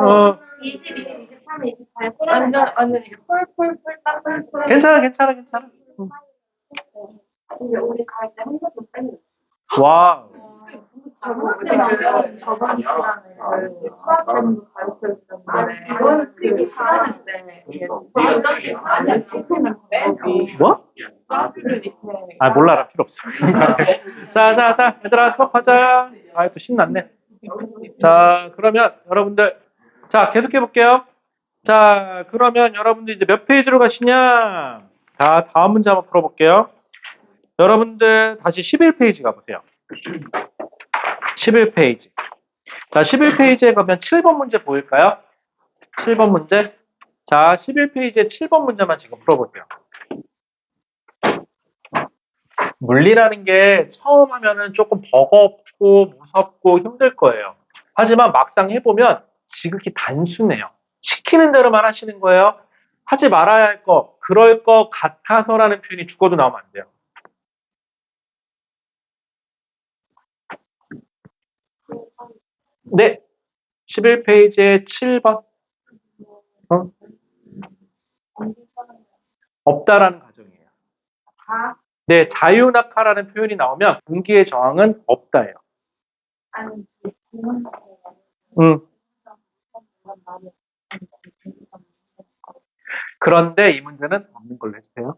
어, 22, 23, 28 완전 이게 폴폴폴 땅볼 괜찮아. 응. 근데 우리 갈 때 한 번도 뺀 와, 저번 시간에 수학생도 가르쳐 주셨는데 이거는 TV 시간인데 완전 잡히는 방법이 뭐? 아, 몰라라. 필요 없어. 자, 얘들아, 수업하자. 아, 또 신났네. 자, 그러면 여러분들, 자, 계속해 볼게요. 자, 그러면 여러분들 이제 몇 페이지로 가시냐? 자, 다음 문제 한번 풀어볼게요. 여러분들 다시 11페이지 가보세요. 11페이지. 자, 11페이지에 가면 7번 문제 보일까요? 7번 문제. 자, 11페이지에 7번 문제만 지금 풀어볼게요. 물리라는 게 처음 하면은 조금 버겁고 무섭고 힘들 거예요. 하지만 막상 해보면 지극히 단순해요. 시키는 대로만 하시는 거예요. 하지 말아야 할 거, 그럴 것 같아서라는 표현이 죽어도 나오면 안 돼요. 네. 11페이지에 7번. 없다라는 가정이에요. 네, 자유낙하라는 표현이 나오면 분기의 저항은 없다예요. 그런데 이 문제는 없는 걸로 해주세요.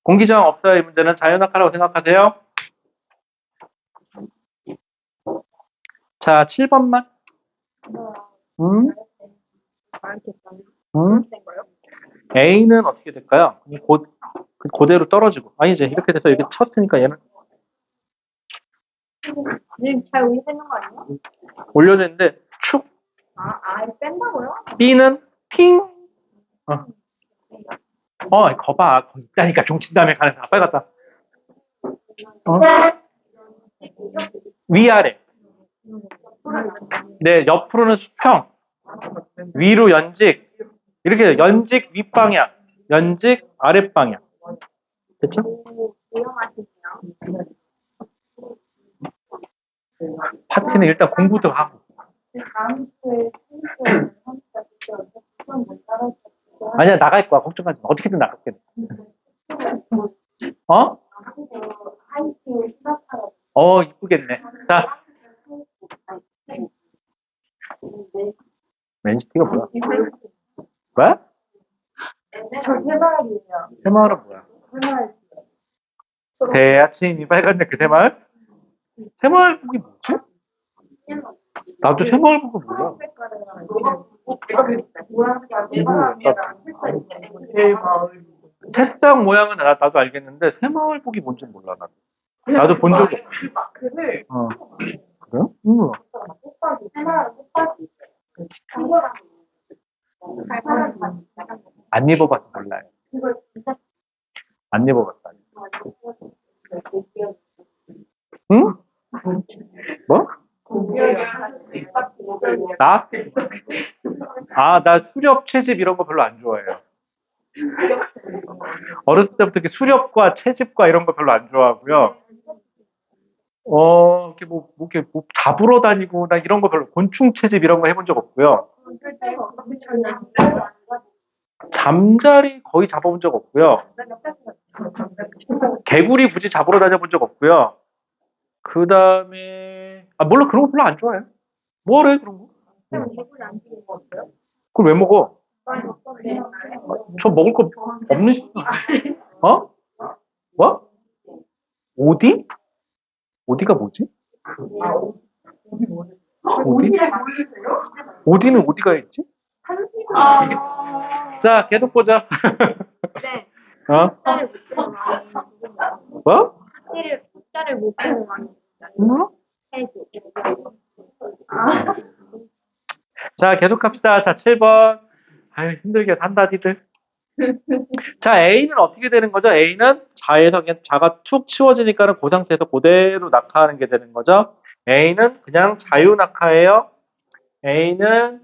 공기저항 없어요. 이 문제는 자유낙하라고 생각하세요. 자, 7번만. A는 어떻게 될까요? 그대로 떨어지고. 아니지, 이렇게 돼서 이렇게 쳤으니까 얘는 선생님 잘 올리는 거 아니에요? 올려져 있는데 축. 아예 뺀다고요? B는 팅. 거봐. 거기 있다니까. 종친 다음에 가는 사람. 빨리 갔다. 위아래. 네, 옆으로는 수평. 위로 연직. 이렇게 연직 윗방향. 연직 아랫방향. 됐죠? 위험하시네요. 파티는 일단 공부도 하고. 아니야, 나갈 거야. 걱정하지 마. 어떻게든 나갈게. 이쁘겠네. 자. 맨시티가 뭐야? 뭐야? 저 새마을이에요. 새마을은 뭐야? 대아침이 빨간데 그 새마을? 새마을북이 뭐지? 나도 새마을북은 몰라. 새싹 모양은 나도 알겠는데 새마을북이 뭔지 몰라. 나도 본 적이 없어. 그래? 안 입어봐서 몰라요. 안 입어봤다. 응? 뭐? 나? 나 수렵, 채집 이런 거 별로 안 좋아해요. 어렸을 때부터 이렇게 수렵과 채집과 이런 거 별로 안 좋아하고요. 이렇게 이렇게 잡으러 다니고, 나 이런 거 별로, 곤충 채집 이런 거 해본 적 없고요. 잠자리 거의 잡아본 적 없고요. 개구리 굳이 잡으러 다녀본 적 없고요. 그 다음에, 물론 그런 거 별로 안 좋아해요. 뭐래, 그런 거? 개구리 안 죽인 거 없어요? 그걸 왜 먹어? 저 먹을 거 없는 시간. 뭐? 오디? 오디가 뭐지? 오디? 오디는 어디가 있지? 자, 계속 보자. 네. 뭐? 숫자를 못 보고 많이 뭐? 자, 계속 합시다. 자, 7번. 아유, 힘들게 산다, 니들. 자, A는 어떻게 되는 거죠? A는 자에서 그냥 자가 툭 치워지니까는 그 상태에서 그대로 낙하하는 게 되는 거죠. A는 그냥 자유 낙하예요. A는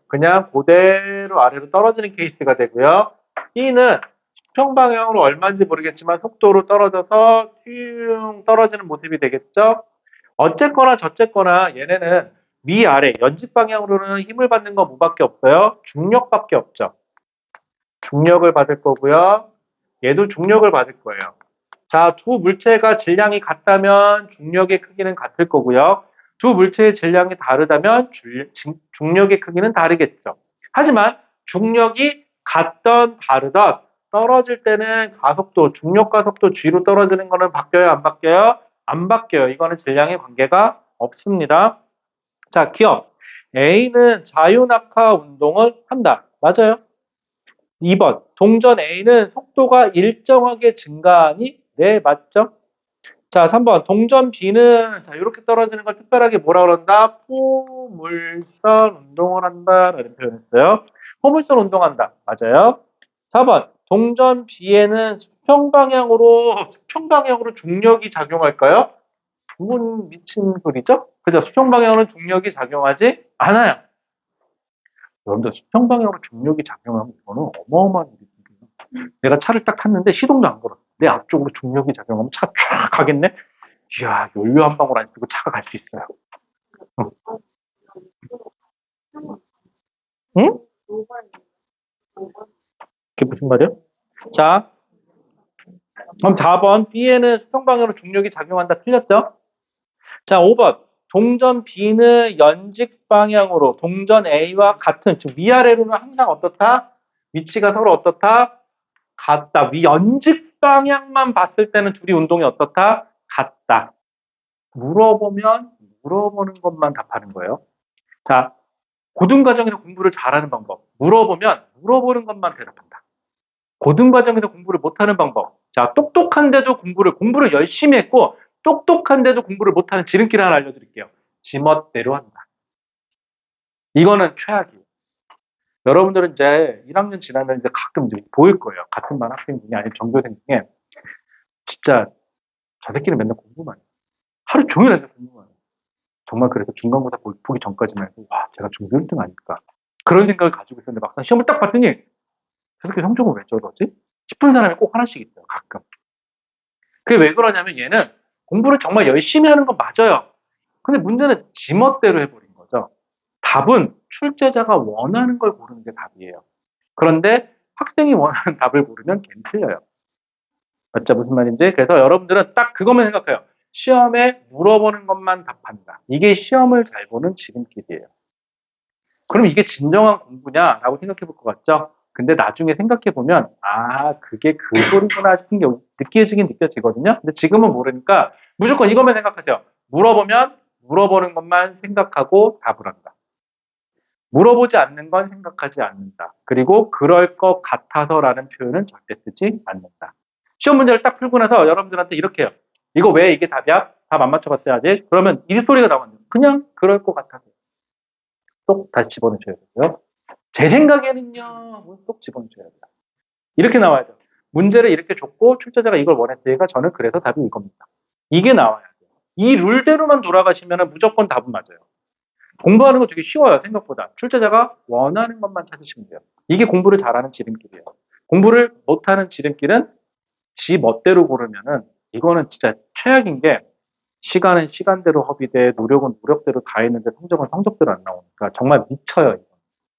그냥 그대로 아래로 떨어지는 케이스가 되고요. B는 수평 방향으로 얼마인지 모르겠지만 속도로 떨어져서 튀웅 떨어지는 모습이 되겠죠. 어쨌거나 저쨌거나 얘네는 위아래 연직 방향으로는 힘을 받는 건 뭐밖에 없어요? 중력밖에 없죠. 중력을 받을 거고요. 얘도 중력을 받을 거예요. 자, 두 물체가 질량이 같다면 중력의 크기는 같을 거고요. 두 물체의 질량이 다르다면 중력의 크기는 다르겠죠. 하지만 중력이 같던 다르던 떨어질 때는 가속도, 중력 가속도 G로 떨어지는 거는 바뀌어요, 안 바뀌어요? 안 바뀌어요. 이거는 질량의 관계가 없습니다. 자, 기억. A는 자유낙하 운동을 한다. 맞아요. 2번. 동전 A는 속도가 일정하게 증가하니? 네, 맞죠? 자, 3번. 동전 B는 자, 이렇게 떨어지는 걸 특별하게 뭐라 그런다? 포물선 운동을 한다. 라는 표현했어요. 포물선 운동한다. 맞아요. 4번. 동전 B에는 수평 방향으로 중력이 작용할까요? 그건 미친 소리죠? 그죠? 수평 방향으로 중력이 작용하지 않아요. 여러분들 수평 방향으로 중력이 작용하면 이거는 어마어마한 일이거든요. 내가 차를 딱 탔는데 시동도 안 걸었어. 내 앞쪽으로 중력이 작용하면 차 쫙 가겠네? 이야, 연료 한 방울 안 쓰고 차가 갈 수 있어요. 응? 그게 무슨 말이야? 자, 그럼 4번. B에는 수평 방향으로 중력이 작용한다. 틀렸죠? 자, 5번. 동전 B는 연직 방향으로 동전 A와 같은, 즉 위아래로는 항상 어떻다? 위치가 서로 어떻다? 같다. 연직 방향만 봤을 때는 둘이 운동이 어떻다? 같다. 물어보는 것만 답하는 거예요. 자, 고등과정에서 공부를 잘하는 방법. 물어보는 것만 대답한다. 고등과정에서 공부를 못하는 방법. 자, 똑똑한데도 공부를 열심히 했고, 똑똑한데도 공부를 못하는 지름길 하나 알려드릴게요. 지멋대로 한다. 이거는 최악이에요. 여러분들은 이제 1학년 지나면 이제 가끔 이제 보일 거예요. 같은 반 학생 중에 아니면 전교생 중에 진짜 저 새끼는 맨날 공부만 해요. 하루 종일 앉아서 공부만 해요. 정말 그래서 중간고사 보기 전까지만 해도 와, 제가 중교 1등 아닐까. 그런 생각을 가지고 있었는데 막상 시험을 딱 봤더니 저 새끼 성적은 왜 저러지? 싶은 사람이 꼭 하나씩 있어요. 가끔. 그게 왜 그러냐면 얘는 공부를 정말 열심히 하는 건 맞아요. 근데 문제는 지멋대로 해버린 거죠. 답은 출제자가 원하는 걸 고르는 게 답이에요. 그런데 학생이 원하는 답을 고르면 걔는 틀려요. 맞죠? 무슨 말인지? 그래서 여러분들은 딱 그것만 생각해요. 시험에 물어보는 것만 답한다. 이게 시험을 잘 보는 지름길이에요. 그럼 이게 진정한 공부냐라고 생각해 볼 것 같죠? 근데 나중에 생각해 보면 아, 그게 그 소리구나 싶은 게 느껴지긴 느껴지거든요. 근데 지금은 모르니까 무조건 이것만 생각하세요. 물어보는 것만 생각하고 답을 한다. 물어보지 않는 건 생각하지 않는다. 그리고 그럴 것 같아서라는 표현은 절대 쓰지 않는다. 시험 문제를 딱 풀고 나서 여러분들한테 이렇게 해요. 이거 왜 이게 답이야? 답 안 맞춰봤어야지. 그러면 이 소리가 나오면 그냥 그럴 것 같아서 쏙 다시 집어넣으셔야 되고요. 제 생각에는요, 쏙 집어넣으셔야 돼요. 이렇게 나와야 돼요. 문제를 이렇게 줬고 출제자가 이걸 원했으니까 저는 그래서 답이 이겁니다. 이게 나와야 돼요. 이 룰대로만 돌아가시면 무조건 답은 맞아요. 공부하는 거 되게 쉬워요, 생각보다. 출제자가 원하는 것만 찾으시면 돼요. 이게 공부를 잘하는 지름길이에요. 공부를 못하는 지름길은 지 멋대로 고르면은 이거는 진짜 최악인 게 시간은 시간대로 허비돼, 노력은 노력대로 다 했는데 성적은 성적대로 안 나오니까 정말 미쳐요. 이거.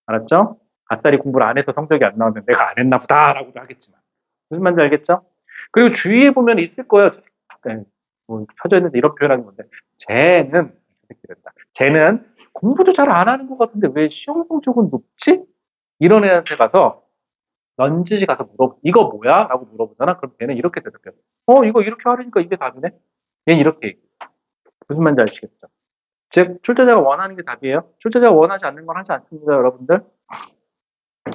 알았죠? 아싸리 공부를 안 해서 성적이 안 나오면 내가 안 했나 보다라고도 하겠지만. 무슨 말인지 알겠죠? 그리고 주위에 보면 있을 거예요. 네, 뭐 펴져 있는데 이런 표현하는 건데 쟤는 공부도 잘 안 하는 것 같은데 왜 시험 성적은 높지? 이런 애한테 가서 넌지시 가서 이거 뭐야? 라고 물어보잖아. 그럼 걔는 이렇게 대답해요. 이거 이렇게 하려니까 이게 답이네? 얘는 이렇게 얘기해. 무슨 말인지 아시겠죠? 즉, 출제자가 원하는 게 답이에요. 출제자가 원하지 않는 건 하지 않습니다, 여러분들.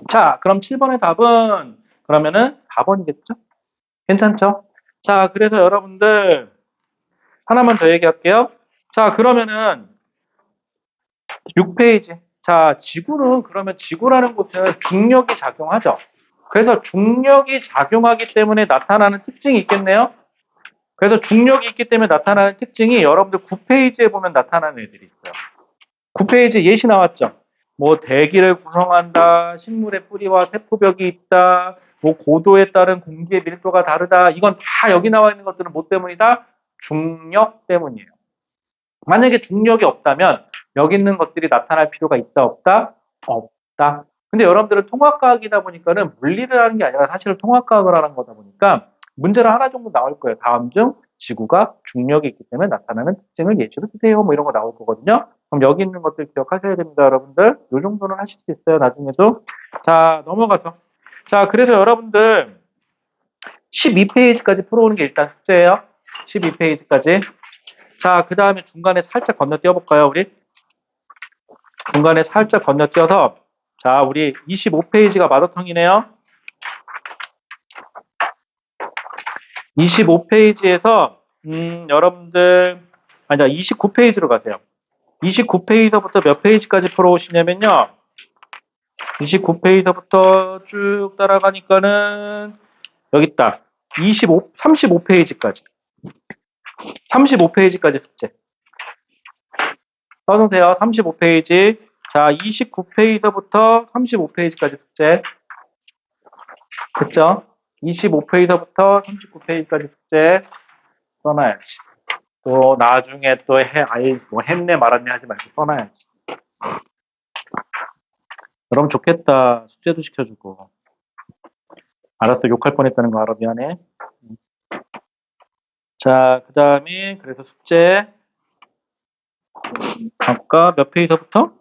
자, 그럼 7번의 답은 그러면은 4번이겠죠? 괜찮죠? 자, 그래서 여러분들 하나만 더 얘기할게요. 자, 그러면은 6페이지. 자, 지구라는 곳은 중력이 작용하죠. 그래서 중력이 작용하기 때문에 나타나는 특징이 있겠네요. 그래서 중력이 있기 때문에 나타나는 특징이 여러분들 9페이지에 보면 나타나는 애들이 있어요. 9페이지 예시 나왔죠. 뭐 대기를 구성한다, 식물의 뿌리와 세포벽이 있다, 뭐 고도에 따른 공기의 밀도가 다르다. 이건 다 여기 나와 있는 것들은 뭐 때문이다? 중력 때문이에요. 만약에 중력이 없다면 여기 있는 것들이 나타날 필요가 있다, 없다? 없다. 근데 여러분들은 통합과학이다 보니까는 물리를 하는 게 아니라 사실은 통합과학을 하는 거다 보니까 문제를 하나 정도 나올 거예요. 다음 중 지구가 중력이 있기 때문에 나타나는 특징을 예시로 드세요. 뭐 이런 거 나올 거거든요. 그럼 여기 있는 것들 기억하셔야 됩니다, 여러분들. 요 정도는 하실 수 있어요, 나중에도. 자, 넘어가서. 자, 그래서 여러분들 12페이지까지 풀어오는 게 일단 숙제예요. 12페이지까지. 자, 그 다음에 중간에 살짝 건너뛰어 볼까요, 우리? 중간에 살짝 건너뛰어서, 자, 우리 25페이지가 마더텅이네요. 25페이지에서, 여러분들, 아니다, 29페이지로 가세요. 29페이지부터 몇 페이지까지 풀어오시냐면요. 29페이지부터 쭉 따라가니까는, 여기 있다. 35페이지까지. 35페이지까지 숙제. 써놓으세요. 35페이지. 자, 29페이지부터 35페이지까지 숙제. 됐죠? 25페이지부터 39페이지까지 숙제 써놔야지. 또 나중에 또 뭐 했네 말았네 하지 말고 써놔야지. 그럼 좋겠다. 숙제도 시켜주고. 알았어. 욕할 뻔했다는 거 알아. 미안해. 자, 그 다음에 그래서 숙제 아까 몇 페이지부터?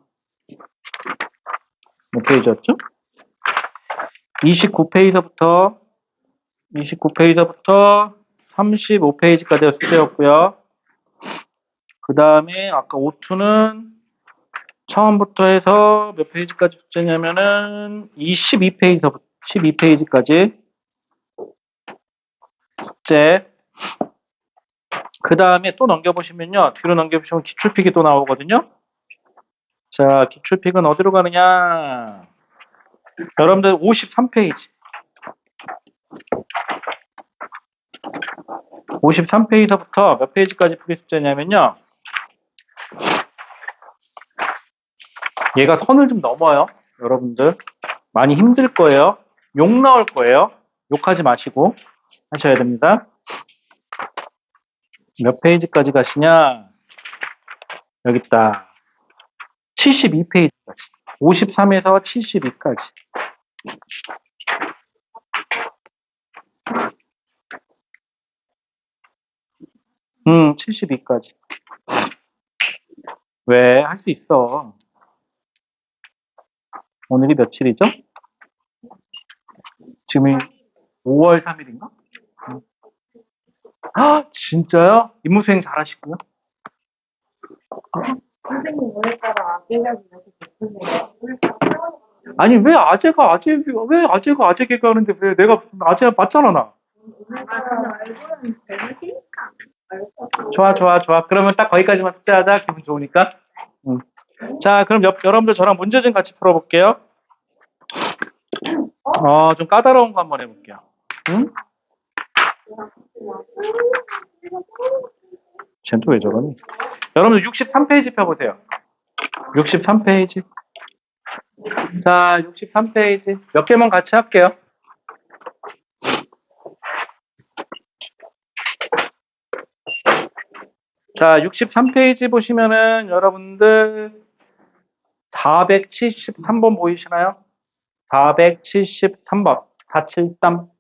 몇 페이지였죠? 29페이지부터 35페이지까지가 숙제였고요. 그 다음에 아까 오투는 처음부터 해서 몇 페이지까지 숙제냐면은 12페이지까지 숙제. 그 다음에 또 넘겨보시면요. 뒤로 넘겨보시면 기출픽이 또 나오거든요. 자, 기출픽은 어디로 가느냐. 여러분들 53페이지. 53페이지부터 몇 페이지까지 풀이 숙제냐면요. 얘가 선을 좀 넘어요. 여러분들. 많이 힘들 거예요. 욕 나올 거예요. 욕하지 마시고 하셔야 됩니다. 몇 페이지까지 가시냐? 여기 있다. 72페이지까지. 53에서 72까지. 72까지. 왜? 할 수 있어. 오늘이 며칠이죠? 지금 5월 3일인가? 아, 진짜요? 임무수행 잘 하시고요. 선생님 오늘따라 악의력이 이렇게 높으세요? 아니, 왜 아재가 아재 개그 하는데 왜 내가 무슨 아재 맞잖아, 나. 오늘따라 알고는 재밌으니까. 좋아. 그러면 딱 거기까지만 숙제하자. 기분 좋으니까. 자, 그럼 여러분들 저랑 문제 좀 같이 풀어볼게요. 좀 까다로운 거 한번 해볼게요. 응? 쟤는 또 왜 저러니? 여러분들 63페이지 펴보세요. 63페이지. 자, 63페이지. 몇 개만 같이 할게요. 자, 63페이지 보시면은 여러분들 473번 보이시나요? 473번. 473.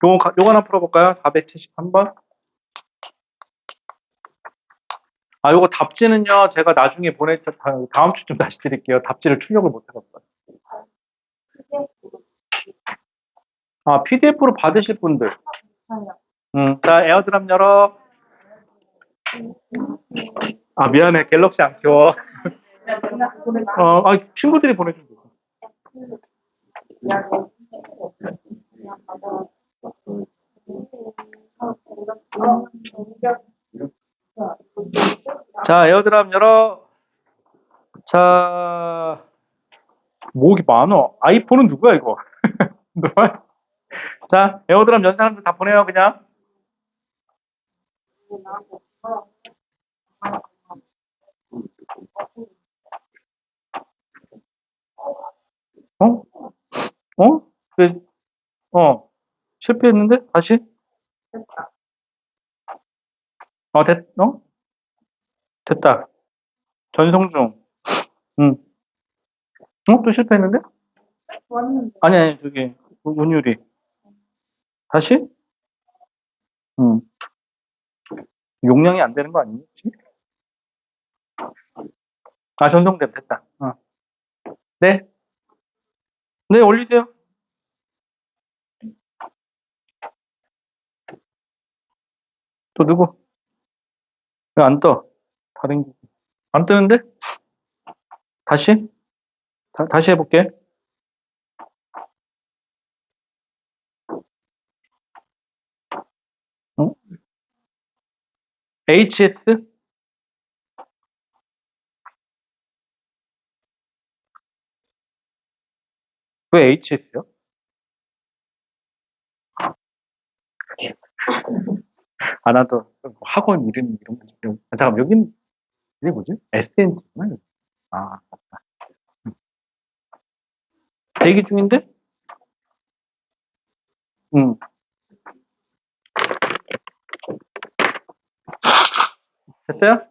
요거 하나 풀어볼까요? 473번. 요거 답지는요, 제가 나중에 다음 주쯤 다시 드릴게요. 답지를 출력을 못 해봤어요. PDF로 받으실 분들. 자, 에어드랍 열어. 미안해. 갤럭시 안 켜. 친구들이 보내준 거. 자, 에어드랍 열어. 자, 목이 많어. 아이폰은 누구야, 이거? 자, 에어드랍 연 사람들 다 보내요, 그냥. 어? 왜, 실패했는데? 다시? 됐다. 전성중. 응. 또 실패했는데? 왔는데. 아니, 저기, 문율이. 다시? 응. 용량이 안 되는 거 아니지? 아, 전송됨. 됐다. 네. 네, 올리세요. 또 누구? 왜 안 떠? 다른, 안 뜨는데? 다시? 다시 해볼게. 응? HS? 왜 HS요? 아, 나도 학원 이런 거. 잠깐, 여긴, 이게 뭐지? SNT구나. 아, 대기 중인데? 응. 됐어요?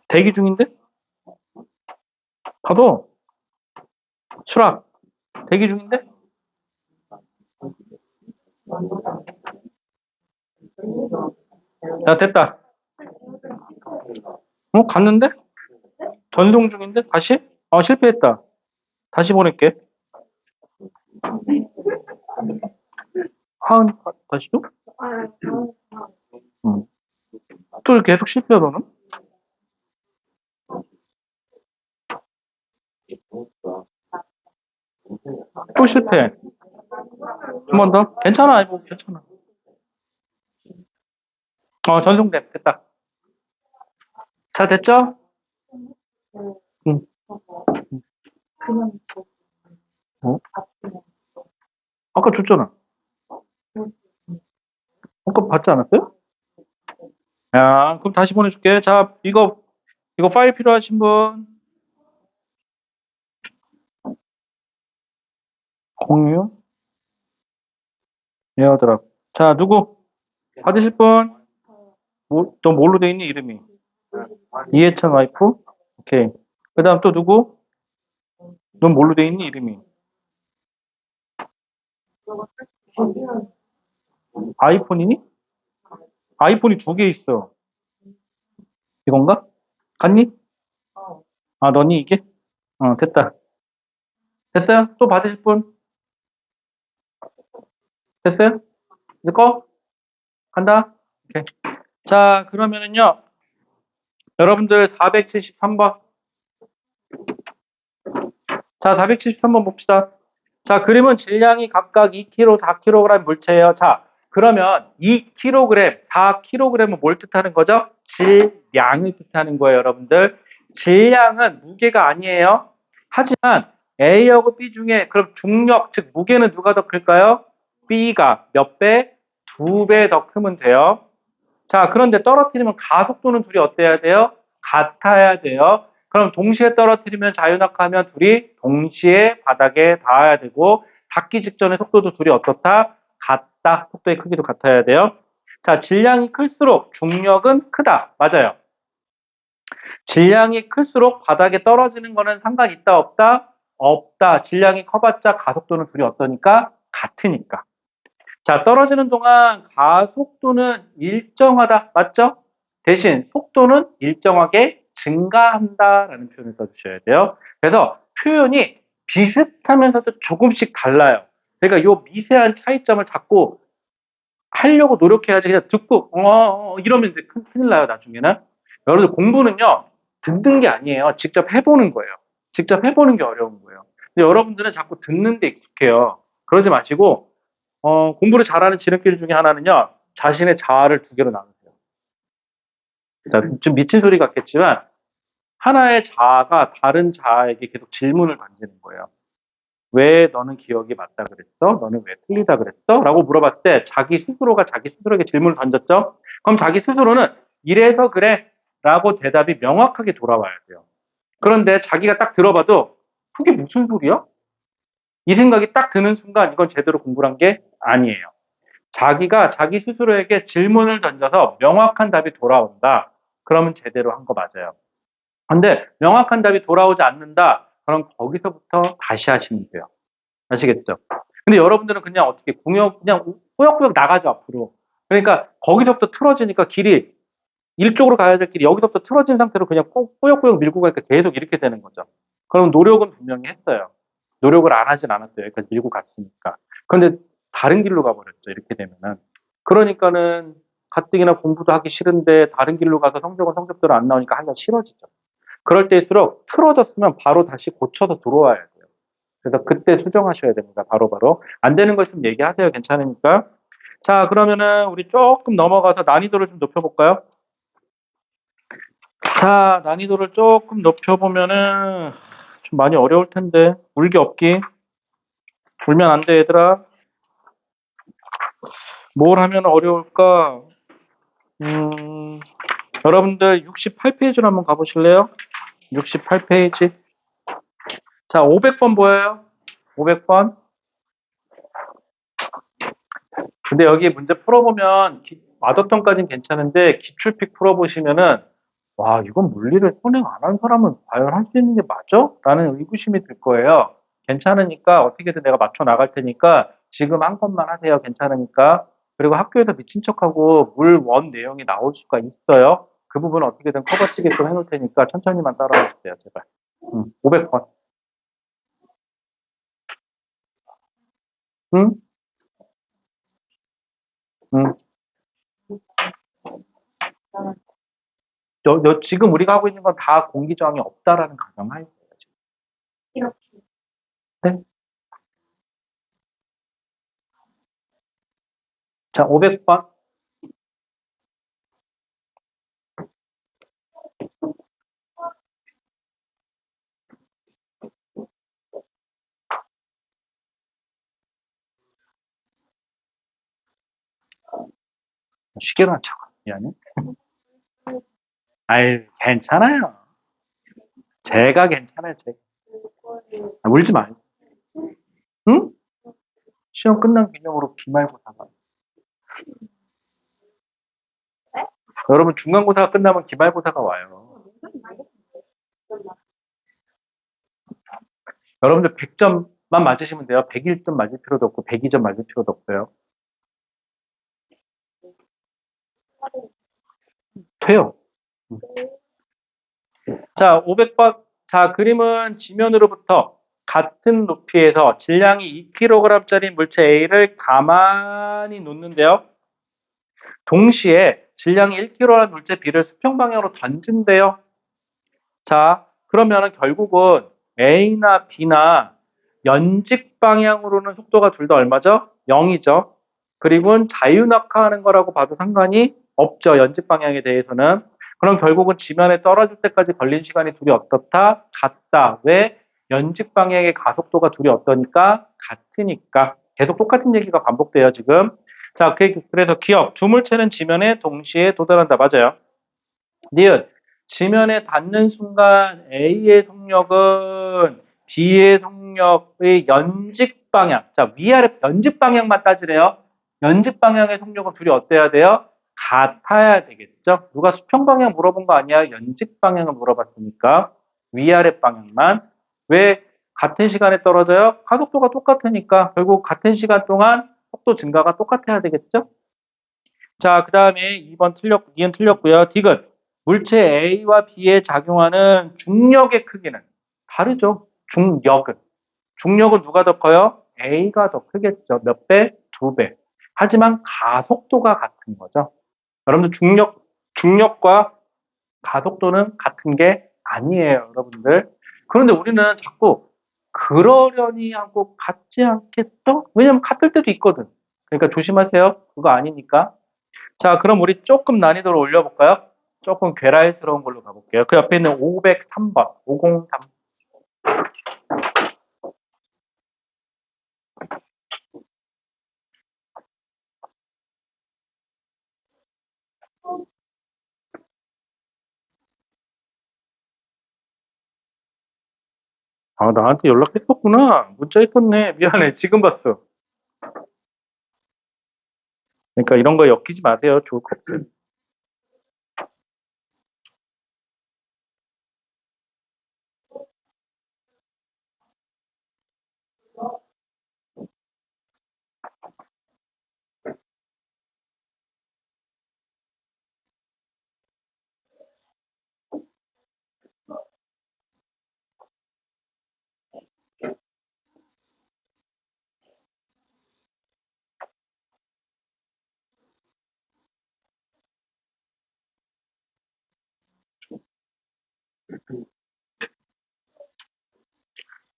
대기 중인데? 가도, 수락. 대기 중인데? 야, 됐다. 갔는데? 전송 중인데? 다시? 실패했다. 다시 보낼게. 다시요? 응. 또 계속 실패야, 너는? 또 실패. 한 번 더? 괜찮아, 이거 괜찮아. 전송됨. 됐다. 자, 됐죠? 응. 그냥 어? 아까 줬잖아. 아까 받지 않았어요? 야, 그럼 다시 보내줄게. 자, 이거 파일 필요하신 분? 공유? 에어드랍. 자, 누구? 받으실 분? 너 뭘로 돼 있니, 이름이? 이해찬 와이프? 오케이. 그 다음 또 누구? 넌 뭘로 돼 있니, 이름이? 아이폰이니? 아이폰이 2개 있어. 이건가? 갔니? 아, 너니, 이게? 됐다. 됐어요? 또 받으실 분? 됐어요? 이제 꺼? 간다? 오케이. 자, 그러면은요, 여러분들 473번. 자, 473번 봅시다. 자, 그림은 질량이 각각 2kg, 4kg 물체예요. 자, 그러면 2kg, 4kg은 뭘 뜻하는 거죠? 질량을 뜻하는 거예요, 여러분들. 질량은 무게가 아니에요. 하지만 A하고 B 중에 그럼 중력, 즉 무게는 누가 더 클까요? B가 몇 배? 2배 더 크면 돼요. 자, 그런데 떨어뜨리면 가속도는 둘이 어때야 돼요? 같아야 돼요. 그럼 동시에 떨어뜨리면 자유낙하면 둘이 동시에 바닥에 닿아야 되고 닿기 직전에 속도도 둘이 어떻다? 같다. 속도의 크기도 같아야 돼요. 자, 질량이 클수록 중력은 크다. 맞아요. 질량이 클수록 바닥에 떨어지는 거는 상관 있다 없다? 없다. 질량이 커봤자 가속도는 둘이 어떠니까? 같으니까. 자, 떨어지는 동안 가속도는 일정하다. 맞죠? 대신 속도는 일정하게 증가한다라는 표현을 써주셔야 돼요. 그래서 표현이 비슷하면서도 조금씩 달라요. 그러니까 이 미세한 차이점을 자꾸 하려고 노력해야지 그냥 듣고 이러면 이제 큰일 나요, 나중에는. 여러분들 공부는요, 듣는 게 아니에요. 직접 해보는 거예요. 직접 해보는 게 어려운 거예요. 근데 여러분들은 자꾸 듣는 데 익숙해요. 그러지 마시고 공부를 잘하는 지름길 중에 하나는요, 자신의 자아를 2개로 나누세요. 자, 좀 미친 소리 같겠지만, 하나의 자아가 다른 자아에게 계속 질문을 던지는 거예요. 왜 너는 기억이 맞다 그랬어? 너는 왜 틀리다 그랬어? 라고 물어봤을 때 자기 스스로가 자기 스스로에게 질문을 던졌죠? 그럼 자기 스스로는 이래서 그래 라고 대답이 명확하게 돌아와야 돼요. 그런데 자기가 딱 들어봐도 그게 무슨 소리야? 이 생각이 딱 드는 순간 이건 제대로 공부를 한 게 아니에요. 자기가 자기 스스로에게 질문을 던져서 명확한 답이 돌아온다. 그러면 제대로 한 거 맞아요. 근데 명확한 답이 돌아오지 않는다. 그럼 거기서부터 다시 하시면 돼요. 아시겠죠? 근데 여러분들은 그냥 어떻게 그냥 꾸역꾸역 나가죠, 앞으로. 그러니까 거기서부터 틀어지니까 길이 일쪽으로 가야 될 길이 여기서부터 틀어진 상태로 그냥 꾸역꾸역 밀고 가니까 계속 이렇게 되는 거죠. 그럼 노력은 분명히 했어요. 노력을 안 하진 않았어요. 여기까지 밀고 갔으니까. 그런데 다른 길로 가버렸죠. 이렇게 되면은. 그러니까는 가뜩이나 공부도 하기 싫은데 다른 길로 가서 성적은 성적대로 안 나오니까 하기가 싫어지죠. 그럴 때일수록 틀어졌으면 바로 다시 고쳐서 들어와야 돼요. 그래서 그때 수정하셔야 됩니다. 바로바로. 안 되는 거 좀 얘기하세요. 괜찮으니까. 자, 그러면은 우리 조금 넘어가서 난이도를 좀 높여볼까요? 자, 난이도를 조금 높여보면은 좀 많이 어려울 텐데. 울기 없기. 울면 안 돼, 얘들아. 뭘 하면 어려울까? 여러분들 68페이지로 한번 가보실래요? 68페이지. 자, 500번 보여요? 500번. 근데 여기 문제 풀어보면 마더턴까지는 괜찮은데 기출픽 풀어보시면은 와, 이건 물리를 선행 안 한 사람은 과연 할 수 있는 게 맞아? 라는 의구심이 들 거예요. 괜찮으니까 어떻게든 내가 맞춰 나갈 테니까 지금 한 것만 하세요. 괜찮으니까. 그리고 학교에서 미친 척하고 물 원 내용이 나올 수가 있어요. 그 부분 어떻게든 커버치게끔 해놓을 테니까 천천히만 따라와 주세요. 제발. 500번. 응? 응. 너 지금 우리가 하고 있는 건 다 공기저항이 없다라는 가정하에 있어요. 이렇게. 네? 자, 500번. 시계만 쳐. 미안해. 아이, 괜찮아요. 제가 괜찮아요. 제가. 울지 마요. 응? 시험 끝난 기념으로 기말고사가. 여러분 중간고사가 끝나면 기말고사가 와요. 여러분들 100점만 맞으시면 돼요. 101점 맞을 필요도 없고 102점 맞을 필요도 없어요. 돼요. 자, 500번. 자, 그림은 지면으로부터 같은 높이에서 질량이 2kg짜리 물체 A를 가만히 놓는데요. 동시에 질량이 1kg라는 물체 B를 수평 방향으로 던진대요. 자, 그러면은 결국은 A나 B나 연직 방향으로는 속도가 둘 다 얼마죠? 0이죠. 그리고 자유낙하하는 거라고 봐도 상관이 없죠. 연직 방향에 대해서는. 그럼 결국은 지면에 떨어질 때까지 걸린 시간이 둘이 어떻다? 같다. 왜? 연직 방향의 가속도가 둘이 어떠니까? 같으니까. 계속 똑같은 얘기가 반복돼요, 지금. 자, 그래서 기억. 두 물체는 지면에 동시에 도달한다. 맞아요. 니은. 지면에 닿는 순간 A의 속력은 B의 속력의 연직 방향. 자, 위아래 연직 방향만 따지래요. 연직 방향의 속력은 둘이 어때야 돼요? 같아야 되겠죠? 누가 수평 방향 물어본 거 아니야? 연직 방향을 물어봤으니까. 위아래 방향만. 왜 같은 시간에 떨어져요? 가속도가 똑같으니까 결국 같은 시간 동안 속도 증가가 똑같아야 되겠죠? 자, 그 다음에 2번 틀렸고, 2는 틀렸고요. 디귿. 물체 A와 B에 작용하는 중력의 크기는 다르죠. 중력은. 중력은 누가 더 커요? A가 더 크겠죠. 몇 배? 2배. 하지만 가속도가 같은 거죠. 여러분들 중력과 가속도는 같은 게 아니에요, 여러분들. 그런데 우리는 자꾸 그러려니 하고 같지 않겠어? 왜냐면 같을 때도 있거든. 그러니까 조심하세요. 그거 아니니까. 자, 그럼 우리 조금 난이도를 올려볼까요? 조금 괴랄스러운 걸로 가볼게요. 그 옆에 있는 503번, 503. 아, 나한테 연락했었구나. 문자 있었네. 미안해. 지금 봤어. 그러니까 이런 거 엮이지 마세요. 좋을 것 없어요.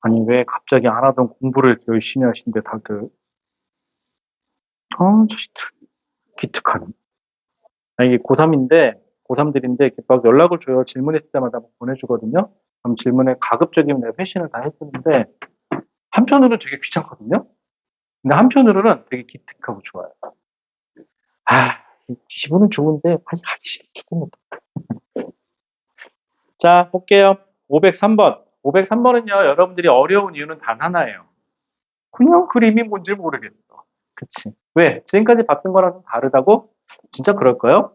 아니, 왜 갑자기 안 하던 공부를 이렇게 열심히 하시는데, 다들. 자식들. 기특하네. 이게 고3들인데, 이렇게 막 연락을 줘요. 질문했을 때마다 막 보내주거든요. 그럼 질문에 가급적이면 내가 회신을 다 해주는데, 한편으로는 되게 귀찮거든요. 근데 한편으로는 되게 기특하고 좋아요. 기분은 좋은데, 아직 하기 싫거든요. 자, 볼게요. 503번. 503번은요, 여러분들이 어려운 이유는 단 하나예요. 그냥 그림이 뭔지 모르겠어. 그치. 왜? 지금까지 봤던 거랑 좀 다르다고? 진짜 그럴까요?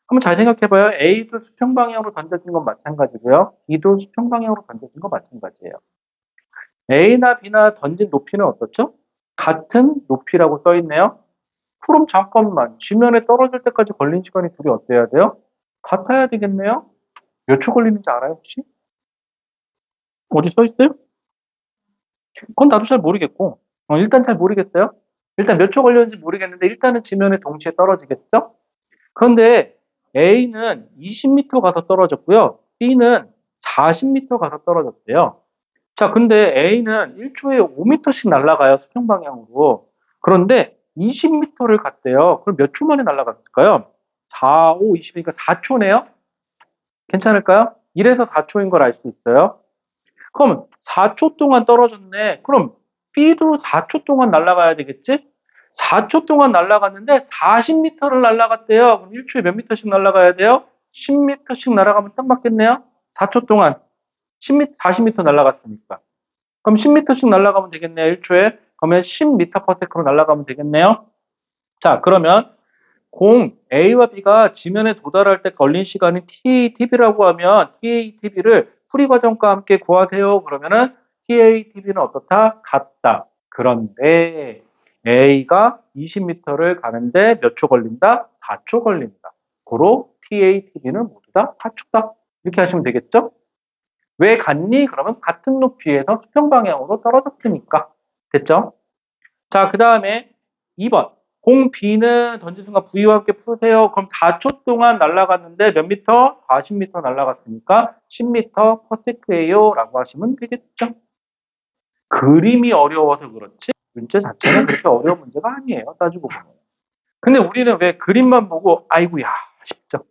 한번 잘 생각해봐요. A도 수평 방향으로 던져진 건 마찬가지고요. B도 수평 방향으로 던져진 건 마찬가지예요. A나 B나 던진 높이는 어떻죠? 같은 높이라고 써 있네요. 그럼 잠깐만. 지면에 떨어질 때까지 걸린 시간이 둘이 어때야 돼요? 같아야 되겠네요? 몇 초 걸리는지 알아요, 혹시? 어디 써 있어요? 그건 나도 잘 모르겠고. 일단 잘 모르겠어요. 일단 몇 초 걸렸는지 모르겠는데 일단은 지면에 동시에 떨어지겠죠? 그런데 A는 20m 가서 떨어졌고요. B는 40m 가서 떨어졌대요. 자, 근데 A는 1초에 5m씩 날아가요. 수평 방향으로. 그런데 20m를 갔대요. 그럼 몇 초 만에 날아갔을까요? 4, 5, 20이니까 4초네요? 괜찮을까요? 1에서 4초인 걸 알 수 있어요. 그럼 4초 동안 떨어졌네. 그럼 B도 4초 동안 날아가야 되겠지? 4초 동안 날아갔는데 40m를 날아갔대요. 그럼 1초에 몇 미터씩 날아가야 돼요? 10m씩 날아가면 딱 맞겠네요? 4초 동안 10m, 40m 날아갔으니까. 그럼 10m씩 날아가면 되겠네요. 1초에. 그러면 10m/s로 날아가면 되겠네요. 자, 그러면 공 A와 B가 지면에 도달할 때 걸린 시간이 TATB라고 하면 TATB를 풀이 과정과 함께 구하세요. 그러면은 TATB는 어떻다? 같다. 그런데 A가 20m를 가는데 몇 초 걸린다? 4초 걸린다. 고로 TATB는 모두 다 4초다. 이렇게 하시면 되겠죠? 왜 같니? 그러면 같은 높이에서 수평 방향으로 떨어졌으니까. 됐죠? 자, 그 다음에 2번. 공 B는 던진 순간 V와 함께 푸세요. 그럼 4초 동안 날아갔는데 몇 미터? 40m 날아갔으니까 10m/s예요. 라고 하시면 되겠죠. 그림이 어려워서 그렇지 문제 자체는 그렇게 어려운 문제가 아니에요. 따지고 보면. 근데 우리는 왜 그림만 보고 아이고야 싶죠.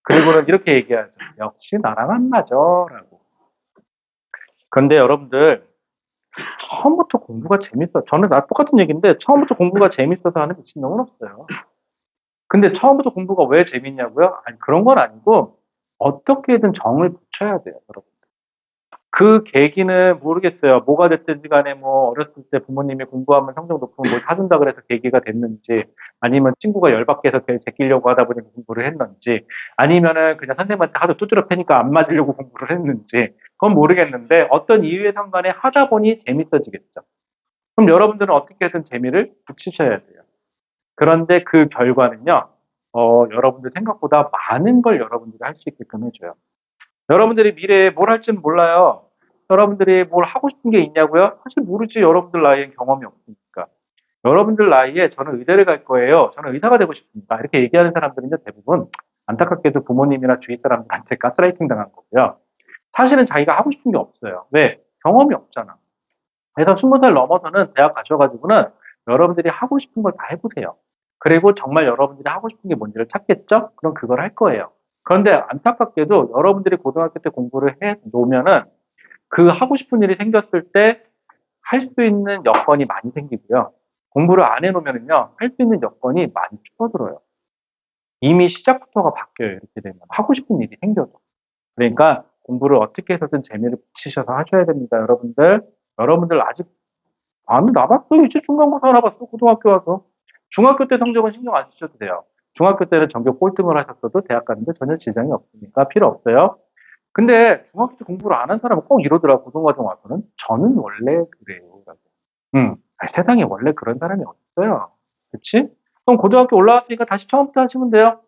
그리고는 이렇게 얘기하죠. 역시 나랑 안 맞아. 라고. 그런데 여러분들 처음부터 공부가 재밌어. 저는 나 똑같은 얘기인데 처음부터 공부가 재밌어서 하는 미친놈은 없어요. 근데 처음부터 공부가 왜 재밌냐고요? 아니 그런 건 아니고 어떻게든 정을 붙여야 돼요, 여러분. 그 계기는 모르겠어요. 뭐가 됐든지 간에 뭐 어렸을 때 부모님이 공부하면 성적 높으면 뭘 사준다 그래서 계기가 됐는지 아니면 친구가 열받게 해서 제끼려고 하다 보니 공부를 했는지 아니면은 그냥 선생님한테 하도 두드려 패니까 안 맞으려고 공부를 했는지 그건 모르겠는데 어떤 이유에 상관에 하다 보니 재밌어지겠죠. 그럼 여러분들은 어떻게든 재미를 붙이셔야 돼요. 그런데 그 결과는요, 여러분들 생각보다 많은 걸 여러분들이 할 수 있게끔 해줘요. 여러분들이 미래에 뭘 할지는 몰라요. 여러분들이 뭘 하고 싶은 게 있냐고요? 사실 모르지. 여러분들 나이엔 경험이 없으니까. 여러분들 나이에 저는 의대를 갈 거예요. 저는 의사가 되고 싶습니다. 이렇게 얘기하는 사람들은요, 대부분 안타깝게도 부모님이나 주위 사람들한테 가스라이팅 당한 거고요. 사실은 자기가 하고 싶은 게 없어요. 왜? 경험이 없잖아. 그래서 20살 넘어서는 대학 가셔가지고는 여러분들이 하고 싶은 걸 다 해보세요. 그리고 정말 여러분들이 하고 싶은 게 뭔지를 찾겠죠? 그럼 그걸 할 거예요. 그런데 안타깝게도 여러분들이 고등학교 때 공부를 해 놓으면은 그 하고 싶은 일이 생겼을 때 할 수 있는 여건이 많이 생기고요. 공부를 안 해놓으면은요, 할 수 있는 여건이 많이 줄어들어요. 이미 시작부터가 바뀌어요. 이렇게 되면. 하고 싶은 일이 생겨서. 그러니까 공부를 어떻게 해서든 재미를 붙이셔서 하셔야 됩니다. 여러분들. 여러분들 아직 안 나봤어. 이제 중간고사 나봤어. 고등학교 와서. 중학교 때 성적은 신경 안 쓰셔도 돼요. 중학교 때는 전교 꼴등을 하셨어도 대학 가는데 전혀 지장이 없으니까 필요 없어요. 근데 중학교 때 공부를 안 한 사람은 꼭 이러더라고. 고등과정 와서는. 저는 원래 그래요. 세상에 원래 그런 사람이 없어요. 그치? 그럼 고등학교 올라왔으니까 다시 처음부터 하시면 돼요.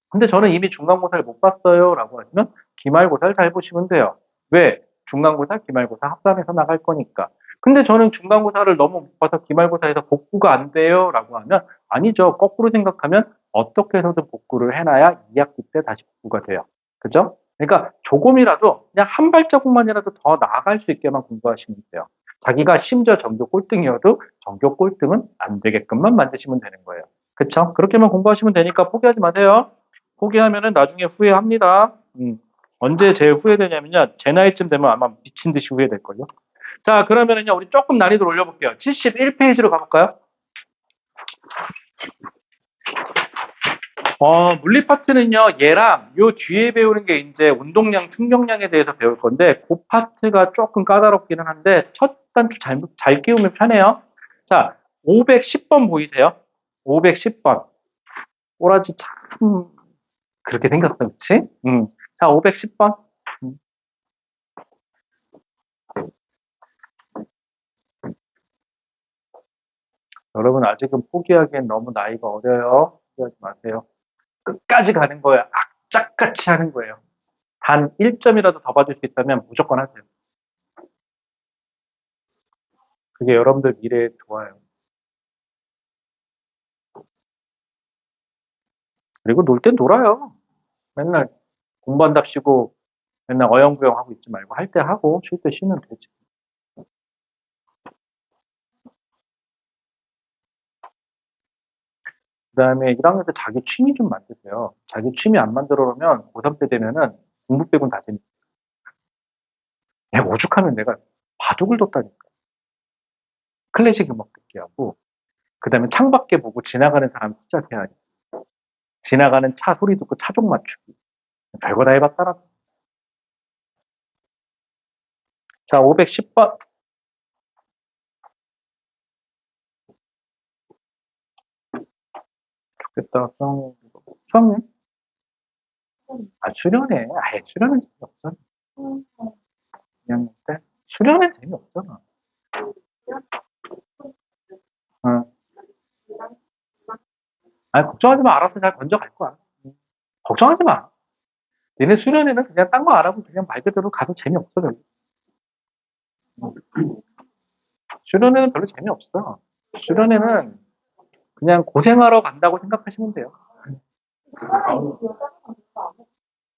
근데 저는 이미 중간고사를 못 봤어요. 라고 하시면 기말고사를 잘 보시면 돼요. 왜? 중간고사, 기말고사 합산해서 나갈 거니까. 근데 저는 중간고사를 너무 못 봐서 기말고사에서 복구가 안 돼요. 라고 하면 아니죠. 거꾸로 생각하면 어떻게 해서든 복구를 해놔야 2학기 때 다시 복구가 돼요. 그죠? 그러니까 조금이라도 그냥 한 발자국만이라도 더 나아갈 수 있게만 공부하시면 돼요. 자기가 심지어 전교 꼴등이어도 전교 꼴등은 안 되게끔만 만드시면 되는 거예요. 그쵸? 그렇게만 공부하시면 되니까 포기하지 마세요. 포기하면은 나중에 후회합니다. 언제 제일 후회되냐면요. 제 나이쯤 되면 아마 미친 듯이 후회될걸요. 자, 그러면은요, 우리 조금 난이도를 올려볼게요. 71페이지로 가볼까요? 물리 파트는요, 얘랑 요 뒤에 배우는 게 이제 운동량, 충격량에 대해서 배울 건데, 그 파트가 조금 까다롭기는 한데, 첫 단추 잘 끼우면 편해요. 자, 510번 보이세요? 510번. 꼬라지 참, 그렇게 생겼어, 그치? 자, 510번. 여러분, 아직은 포기하기엔 너무 나이가 어려요. 포기하지 마세요. 끝까지 가는 거예요. 악착같이 하는 거예요. 단 1점이라도 더 받을 수 있다면 무조건 하세요. 그게 여러분들 미래에 좋아요. 그리고 놀 땐 놀아요. 맨날 공부한답시고 맨날 어영부영 하고 있지 말고 할 때 하고 쉴 때 쉬면 되지. 그다음에 1학년 때 자기 취미 좀 만드세요. 자기 취미 안 만들어 놓으면 고3 때 되면은 공부 빼곤 다 재밌어. 내가 오죽하면 내가 바둑을 뒀다니까. 클래식 음악 듣기 하고 그다음에 창밖에 보고 지나가는 사람 숫자 세야지. 지나가는 차 소리 듣고 차종 맞추기. 별거 다 해봤더라. 자, 510번. 좋겠다. 수학여행? 수련회. 아예 수련은 재미없잖아. 2학년 때? 수련은 재미없잖아. 응. 아니, 걱정하지 마. 알아서 잘 건져갈 거야. 걱정하지 마. 얘네 수련회는 그냥 딴 거 안 하고 그냥 말 그대로 가도 재미없어, 별로. 수련회는 별로 재미없어. 수련회는 그냥 고생하러 간다고 생각하시면 돼요.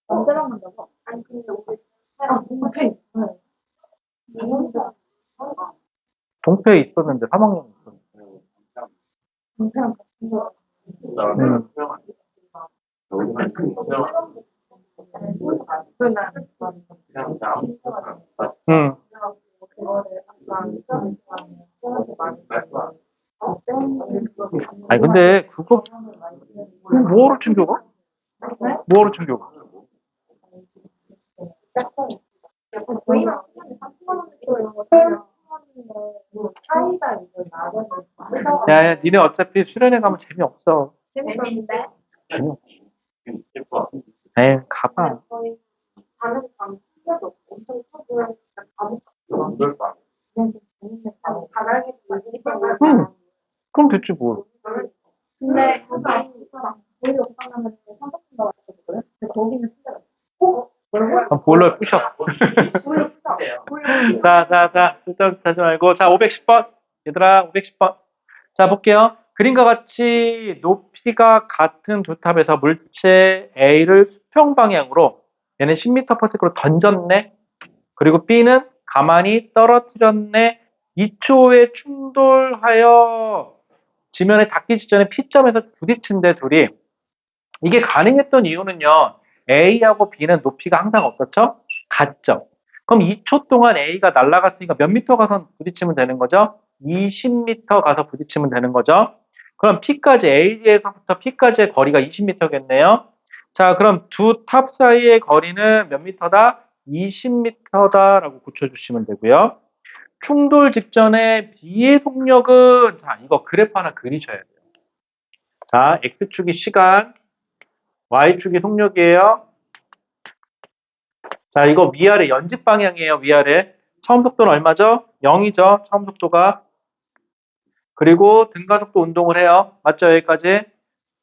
언제랑 만나서? 아니, 근데 우리 동표에 있었는데, 3학년에 있었는데. 동생랑 같은 거. 응. 아니, 근데 그거 뭐하러 챙겨가? 뭐하러 챙겨가? 저희랑 차이가 야, 니네 어차피 수련회 가면 재미없어. 재밌는데? 재미없어. 에이, 가봐. 저희 다른 방 숙제도 엄청 크고 바닥에 응. 그럼 됐지, 뭘. 근데 저희 오빠는 삼성인가 왔거든요. 근데 거기는 숙제가 보일러에 부셔. 자, 쓸데없이 하지 말고. 자, 510번. 얘들아, 510번. 자, 볼게요. 그림과 같이 높이가 같은 두 탑에서 물체 A를 수평 방향으로 얘는 10m/s로 던졌네. 그리고 B는 가만히 떨어뜨렸네. 2초에 충돌하여 지면에 닿기 직전에 P점에서 부딪힌대, 둘이. 이게 가능했던 이유는요. A하고 B는 높이가 항상 어떻죠? 같죠. 그럼 2초 동안 A가 날아갔으니까 몇 미터 가서 부딪히면 되는 거죠? 20m 가서 부딪히면 되는 거죠. 그럼 P까지, A에서부터 P까지의 거리가 20m겠네요. 자, 그럼 두 탑 사이의 거리는 몇 미터다? 20m다라고 고쳐주시면 되고요. 충돌 직전에 B의 속력은, 자, 이거 그래프 하나 그리셔야 돼요. 자, X축이 시간, Y축이 속력이에요. 자, 이거 위아래 연직 방향이에요. 위아래. 처음 속도는 얼마죠? 0이죠. 처음 속도가. 그리고 등가속도 운동을 해요. 맞죠? 여기까지.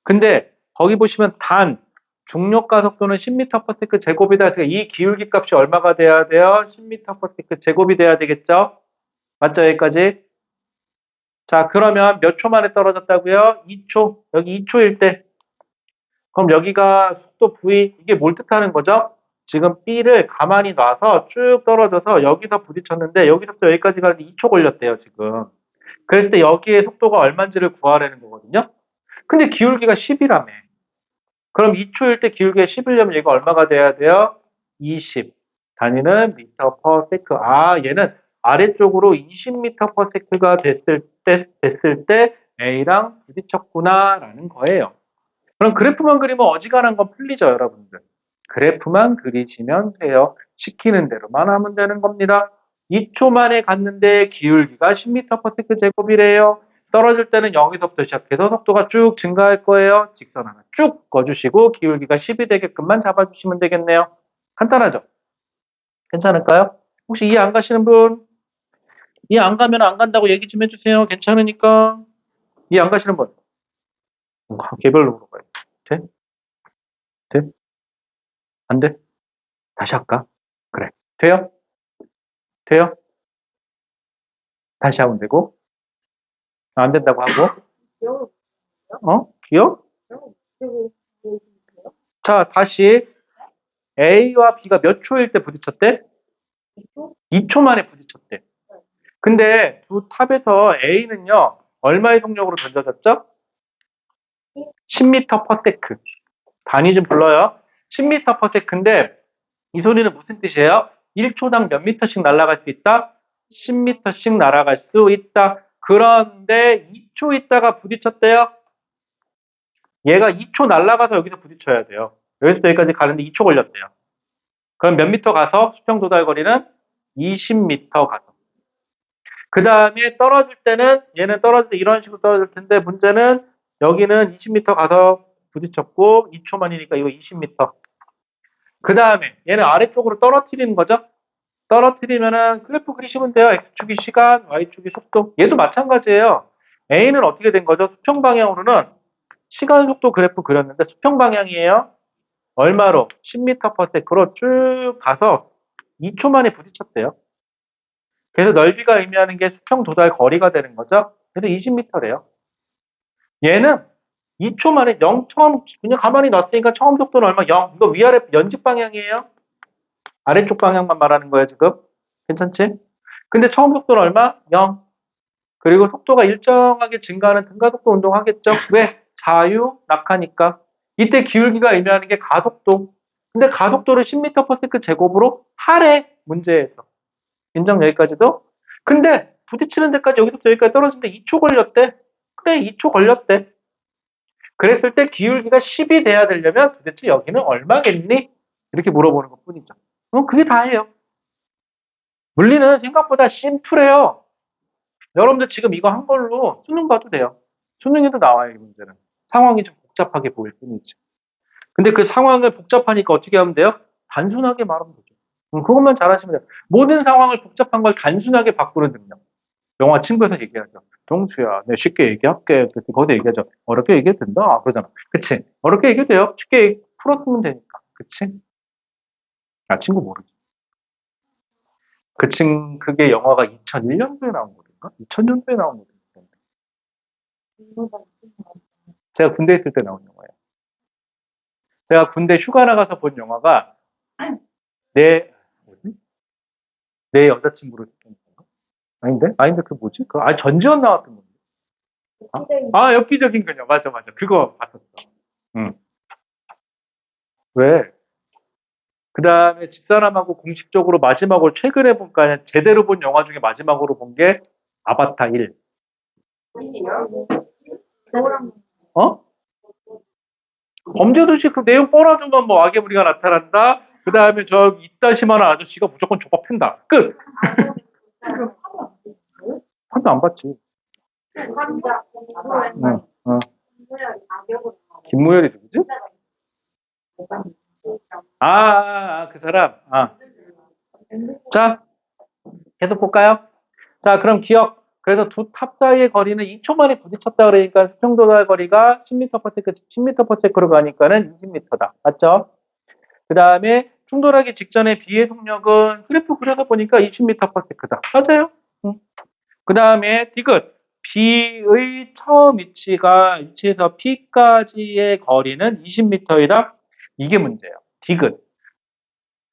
근데 거기 보시면 단 중력가 속도는 10m/s 제곱이다. 그러니까 이 기울기 값이 얼마가 돼야 돼요? 10m/s 제곱이 돼야 되겠죠? 맞죠? 여기까지. 자, 그러면 몇 초 만에 떨어졌다고요? 2초. 여기 2초일 때. 그럼 여기가 속도 V, 이게 뭘 뜻하는 거죠? 지금 B를 가만히 놔서 쭉 떨어져서 여기서 부딪혔는데 여기서부터 여기까지 가는데 2초 걸렸대요, 지금. 그랬을 때 여기에 속도가 얼마인지를 구하라는 거거든요. 근데 기울기가 10이라며. 그럼 2초일 때 기울기가 10이려면 얘가 얼마가 돼야 돼요? 20. 단위는 미터 퍼 세크. 아, 얘는 아래쪽으로 20m 퍼 세크가 됐을 때 A랑 부딪혔구나라는 거예요. 그럼 그래프만 그리면 어지간한 건 풀리죠, 여러분들. 그래프만 그리시면 돼요. 시키는 대로만 하면 되는 겁니다. 2초 만에 갔는데 기울기가 10m 퍼 세크 제곱이래요. 떨어질 때는 여기서부터 시작해서 속도가 쭉 증가할 거예요. 직선 하나 쭉 꺼주시고 기울기가 10이 되게끔만 잡아주시면 되겠네요. 간단하죠? 괜찮을까요? 혹시 이해 안 가시는 분? 이해 안 가면 안 간다고 얘기 좀 해주세요. 괜찮으니까. 이해 안 가시는 분? 개별로 물어봐요. 돼? 돼? 안 돼? 다시 할까? 그래. 돼요? 돼요? 다시 하면 되고. 안 된다고 하고. 기억? 자, 다시 A와 B가 몇 초일 때 부딪혔대? 2초 만에 부딪혔대. 근데 두 탑에서 A는요, 얼마의 속력으로 던져졌죠? 10m per sec. 단위 좀 불러요. 10m per sec인데, 이 소리는 무슨 뜻이에요? 1초당 몇 미터씩 날아갈 수 있다? 10m씩 날아갈 수 있다. 그런데 2초 있다가 부딪혔대요. 얘가 2초 날아가서 여기서 부딪혀야 돼요. 여기서 여기까지 가는데 2초 걸렸대요. 그럼 몇 미터 가서 수평 도달 거리는 20m 가서. 그 다음에 떨어질 때는 얘는 떨어질 때 이런 식으로 떨어질 텐데 문제는 여기는 20m 가서 부딪혔고 2초 만이니까 이거 20m. 그 다음에 얘는 아래쪽으로 떨어뜨리는 거죠. 떨어뜨리면은 그래프 그리시면 돼요. X축이 시간, Y축이 속도. 얘도 마찬가지예요. A는 어떻게 된 거죠? 수평 방향으로는 시간 속도 그래프 그렸는데 수평 방향이에요. 얼마로? 10m per sec로 쭉 가서 2초 만에 부딪혔대요. 그래서 넓이가 의미하는 게 수평 도달 거리가 되는 거죠. 그래서 20m래요. 얘는 2초 만에 0 처음 그냥 가만히 놨으니까 처음 속도는 얼마? 0. 이거 위아래 연직 방향이에요. 아래쪽 방향만 말하는 거예요, 지금. 괜찮지? 근데 처음 속도는 얼마? 0. 그리고 속도가 일정하게 증가하는 등가속도 운동하겠죠. 왜? 자유 낙하니까. 이때 기울기가 의미하는 게 가속도. 근데 가속도를 10m per s 제곱으로 하래, 문제에서. 인정 여기까지도? 근데 부딪히는 데까지 여기서부터 여기까지 떨어지는데 2초 걸렸대. 그래, 2초 걸렸대. 그랬을 때 기울기가 10이 돼야 되려면 도대체 여기는 얼마겠니? 이렇게 물어보는 것 뿐이죠. 그게 다예요. 물리는 생각보다 심플해요. 여러분들 지금 이거 한 걸로 수능 봐도 돼요. 수능에도 나와요, 이 문제는. 상황이 좀 복잡하게 보일 뿐이지. 근데 그 상황을 복잡하니까 어떻게 하면 돼요? 단순하게 말하면 되죠. 그것만 잘하시면 돼요. 모든 상황을 복잡한 걸 단순하게 바꾸는 능력. 영화 친구에서 얘기하죠. 동수야, 내가 쉽게 얘기할게. 그때 거기서 얘기하죠. 어렵게 얘기해도 된다? 그러잖아. 그치? 어렵게 얘기해도 돼요. 쉽게 풀어쓰면 되니까. 그치? 아, 친구 모르지. 그게 영화가 2001년도에 나온 거인가? 2000년도에 나온 거인가? 제가 군대 있을 때 나온 영화예요. 제가 군대 휴가 나가서 본 영화가 뭐지? 내 여자친구를 했던 건가? 아닌데? 아닌데 그 뭐지? 전지현 나왔던 건데. 엽기적인 그녀. 맞아. 그거 봤었어. 응. 왜? 그 다음에 집사람하고 공식적으로 마지막으로 최근에 본까 제대로 본 영화 중에 마지막으로 본 게 아바타 1. 어? 범죄도시 그 내용 뻔하지만 뭐 악의 무리가 나타난다. 그 다음에 저 이따시만한 아저씨가 무조건 족밥 팬다. 끝. 한도 안 봤지. 응. 김무열이 누구지? 그 사람. 자, 계속 볼까요? 자, 그럼 기억. 그래서 두 탑 사이의 거리는 2초 만에 부딪혔다 그러니까 수평 도달 거리가 10m per s 10m per s로 가니까는 20m다. 맞죠? 그 다음에 충돌하기 직전에 B의 속력은 그래프 그려서 보니까 20m per s다. 맞아요? 그 다음에 디귿. B의 처음 위치에서 P까지의 거리는 20m이다. 이게 문제예요. 디귿.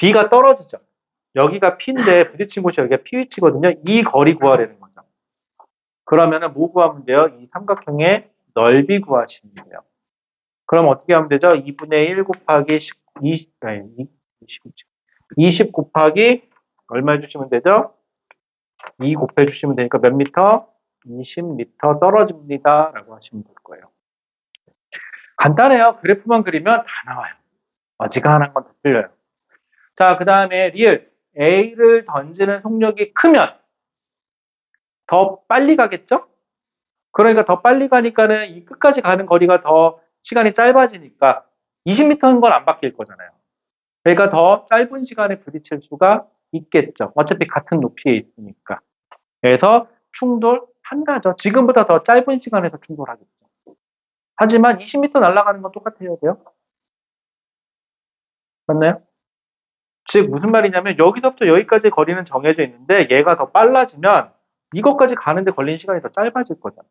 B가 떨어지죠. 여기가 P인데 부딪힌 곳이 여기가 P 위치거든요. 이 거리 구하라는 거죠. 그러면은 뭐 구하면 돼요? 이 삼각형의 넓이 구하시면 돼요. 그럼 어떻게 하면 되죠? 2분의 1 곱하기 20 곱하기 얼마 해주시면 되죠? 2 곱해주시면 되니까 몇 미터? 20m 떨어집니다. 라고 하시면 될 거예요. 간단해요. 그래프만 그리면 다 나와요. 어지간한 건 다 틀려요. 자, 그 다음에 리을. A를 던지는 속력이 크면 더 빨리 가겠죠? 그러니까 더 빨리 가니까는 이 끝까지 가는 거리가 더 시간이 짧아지니까 20m인 건 안 바뀔 거잖아요. 그러니까 더 짧은 시간에 부딪힐 수가 있겠죠. 어차피 같은 높이에 있으니까. 그래서 충돌한다죠. 지금보다 더 짧은 시간에서 충돌하겠죠. 하지만 20m 날아가는 건 똑같아야 돼요. 맞나요? 즉 무슨 말이냐면 여기서부터 여기까지 거리는 정해져 있는데 얘가 더 빨라지면 이것까지 가는데 걸리는 시간이 더 짧아질 거잖아요.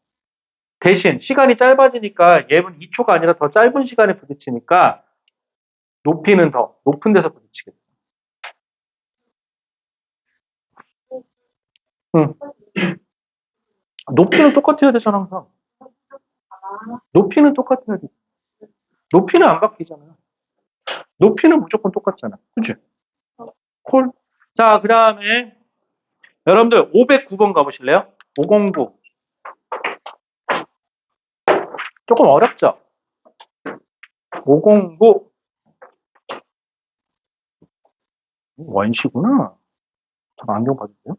대신 시간이 짧아지니까 얘는 2초가 아니라 더 짧은 시간에 부딪히니까 높이는 더 높은 데서 부딪히겠죠. 응. 높이는 똑같아야 되잖아 항상. 높이는 똑같아야 돼. 높이는 안 바뀌잖아요. 높이는 무조건 똑같잖아. 그치? 콜. 자, 그 다음에 여러분들 509번 가보실래요? 509. 조금 어렵죠? 509. 원시구나. 잠깐 안경 봐주세요.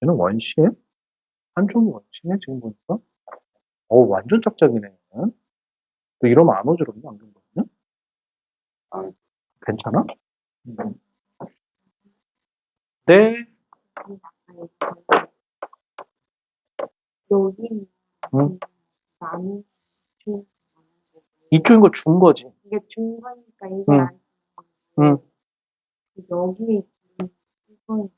얘는 원시에? 한쪽이 원시네, 지금 보니까. 완전 짝짝이네. 너 이러면 안 어지럽냐, 안경 보면? 괜찮아? 네. 여기는 응. 나는 준 이쪽인 거 준 거지. 이게 준 거니까 이게 응. 안 응. 여기에 이건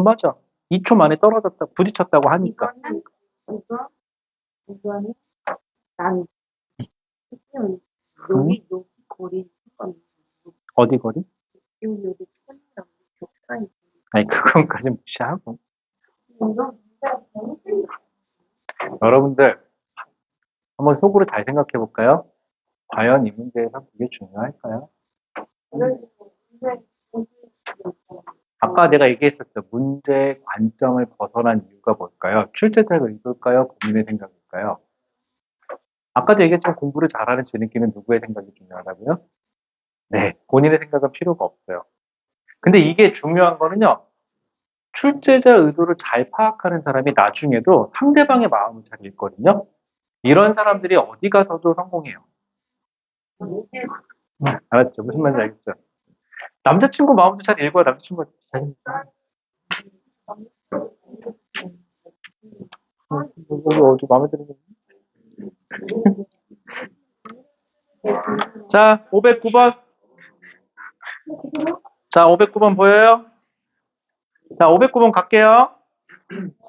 맞아. 2초 만에 떨어졌다, 부딪혔다고 하니까. 이거는 난 여기 거리 어디 거리? 여기 천이랑 격사이 아니, 그건까지 무시하고. 이거 여러분들, 한번 속으로 잘 생각해 볼까요? 과연 이 문제에서 그게 중요할까요? 아까 내가 얘기했었죠. 문제의 관점을 벗어난 이유가 뭘까요? 출제자의 의도일까요? 본인의 생각일까요? 아까도 얘기했지만 공부를 잘하는 지능기는 누구의 생각이 중요하다고요? 네, 본인의 생각은 필요가 없어요. 근데 이게 중요한 거는요. 출제자 의도를 잘 파악하는 사람이 나중에도 상대방의 마음을 잘 읽거든요. 이런 사람들이 어디 가서도 성공해요. 알았죠? 무슨 말인지 알겠죠? 남자친구 마음도 잘 읽어야 남자친구가 잘 읽어요. 여기 어디 마음에 드는 게 있니? 자, 509번. 자, 509번 보여요? 자, 509번 갈게요.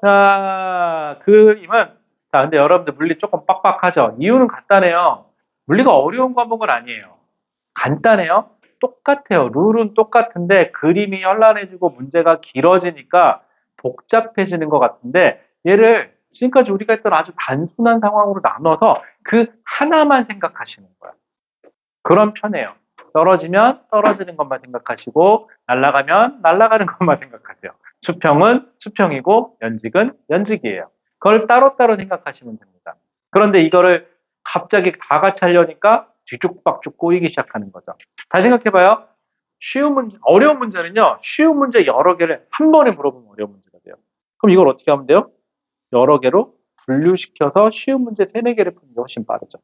자, 그림은, 자, 근데 여러분들 물리 조금 빡빡하죠? 이유는 간단해요. 물리가 어려운 과목은 아니에요. 간단해요. 똑같아요. 룰은 똑같은데 그림이 현란해지고 문제가 길어지니까 복잡해지는 것 같은데 얘를 지금까지 우리가 했던 아주 단순한 상황으로 나눠서 그 하나만 생각하시는 거예요. 그런 편이에요. 떨어지면 떨어지는 것만 생각하시고 날아가면 날아가는 것만 생각하세요. 수평은 수평이고 연직은 연직이에요. 그걸 따로따로 생각하시면 됩니다. 그런데 이거를 갑자기 다 같이 하려니까 뒤죽박죽 꼬이기 시작하는 거죠. 잘 생각해봐요. 쉬운 문제, 어려운 문제는요. 쉬운 문제 여러 개를 한 번에 물어보면 어려운 문제가 돼요. 그럼 이걸 어떻게 하면 돼요? 여러 개로 분류시켜서 쉬운 문제 3, 4개를 푸는 게 훨씬 빠르죠.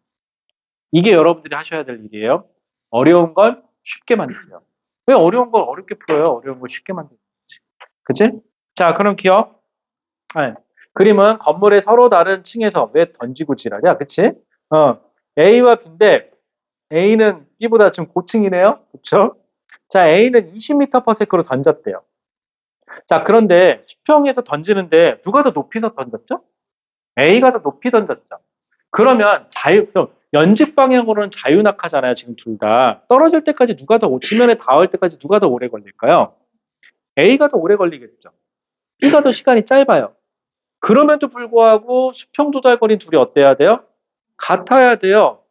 이게 여러분들이 하셔야 될 일이에요. 어려운 걸 쉽게 만드세요. 왜 어려운 걸 어렵게 풀어요? 어려운 걸 쉽게 만들지. 그치? 자, 그럼 기억. 네. 그림은 건물의 서로 다른 층에서 왜 던지고 지랄이야? 그치? A와 B인데 A는 B보다 지금 고층이네요. 그쵸? 자, A는 20m/s로 던졌대요. 자, 그런데 수평에서 던지는데 누가 더 높이서 던졌죠? A가 더 높이 던졌죠. 그러면 연직 방향으로는 자유낙하잖아요. 지금 둘 다. 떨어질 때까지 지면에 닿을 때까지 누가 더 오래 걸릴까요? A가 더 오래 걸리겠죠. B가 더 시간이 짧아요. 그럼에도 불구하고 수평 도달거리 둘이 어때야 돼요? 같아야 돼요.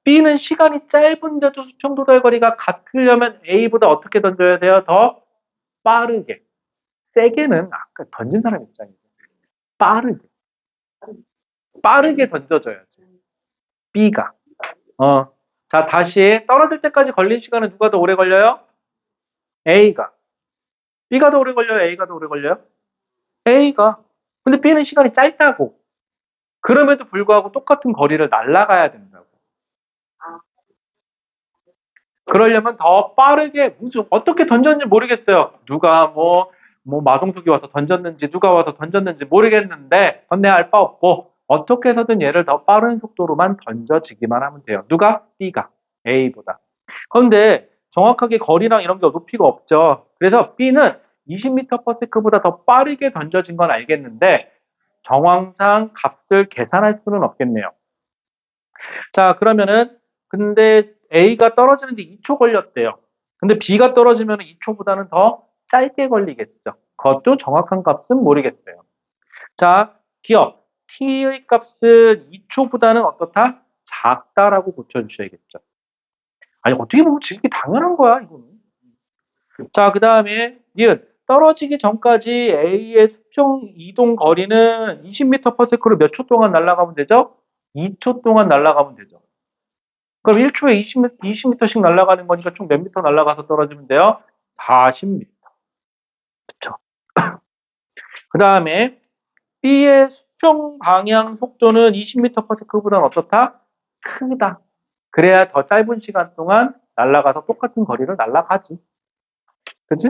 B는 시간이 짧은데도 수평 도달거리가 같으려면 A보다 어떻게 던져야 돼요? 더 빠르게. 세게는 아까 던진 사람 입장이죠. 빠르게 던져줘야지. B가. 자, 다시 떨어질 때까지 걸린 시간은 누가 더 오래 걸려요? A가. B가 더 오래 걸려요? A가 더 오래 걸려요? A가. 근데 B는 시간이 짧다고. 그럼에도 불구하고 똑같은 거리를 날아가야 된다고. 그러려면 더 빠르게 어떻게 던졌는지 모르겠어요. 누가 뭐 마동석이 와서 던졌는지 누가 와서 던졌는지 모르겠는데 건네할 바 없고 어떻게 해서든 얘를 더 빠른 속도로만 던져지기만 하면 돼요. 누가? B가 A보다. 그런데 정확하게 거리랑 이런 게 높이가 없죠. 그래서 B는 20m/s보다 더 빠르게 던져진 건 알겠는데 정황상 값을 계산할 수는 없겠네요. 자, 그러면은 근데 A가 떨어지는데 2초 걸렸대요. 근데 B가 떨어지면 2초보다는 더 짧게 걸리겠죠. 그것도 정확한 값은 모르겠어요. 자, 기억. T의 값은 2초보다는 어떻다? 작다라고 고쳐주셔야겠죠. 아니, 어떻게 보면 지금 이게 당연한 거야, 이거는. 자, 그 다음에 니은. 떨어지기 전까지 A의 수평 이동 거리는 20m/s로 몇 초 동안 날아가면 되죠? 2초 동안 날아가면 되죠. 그럼 1초에 20m씩 날아가는 거니까 총 몇 미터 날아가서 떨어지면 돼요? 40m. 그쵸? 그 다음에 B의 수평 방향 속도는 20m/s보다는 어떻다? 크다. 그래야 더 짧은 시간 동안 날아가서 똑같은 거리를 날아가지. 그치?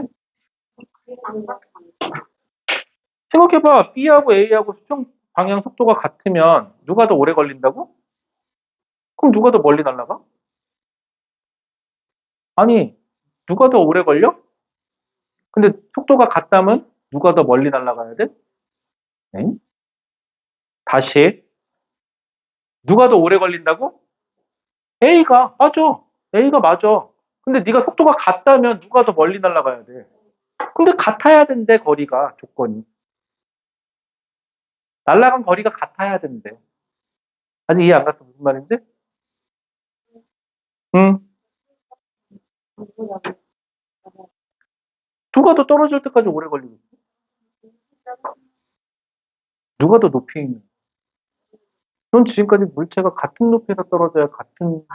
생각해봐. B하고 A하고 수평 방향 속도가 같으면 누가 더 오래 걸린다고? 그럼 누가 더 멀리 날아가? 아니, 누가 더 오래 걸려? 근데 속도가 같다면 누가 더 멀리 날아가야 돼? 네? 다시. 누가 더 오래 걸린다고? A가. 맞아. A가 맞아. 근데 네가 속도가 같다면 누가 더 멀리 날아가야 돼? 근데 같아야 된대, 거리가. 조건이. 날아간 거리가 같아야 된대. 아직 이해 안 갔어? 무슨 말인지? 응. 누가 더 떨어질 때까지 오래 걸리겠어? 누가 더 높이 있는? 넌 지금까지 물체가 같은 높이에서 떨어져야 같은,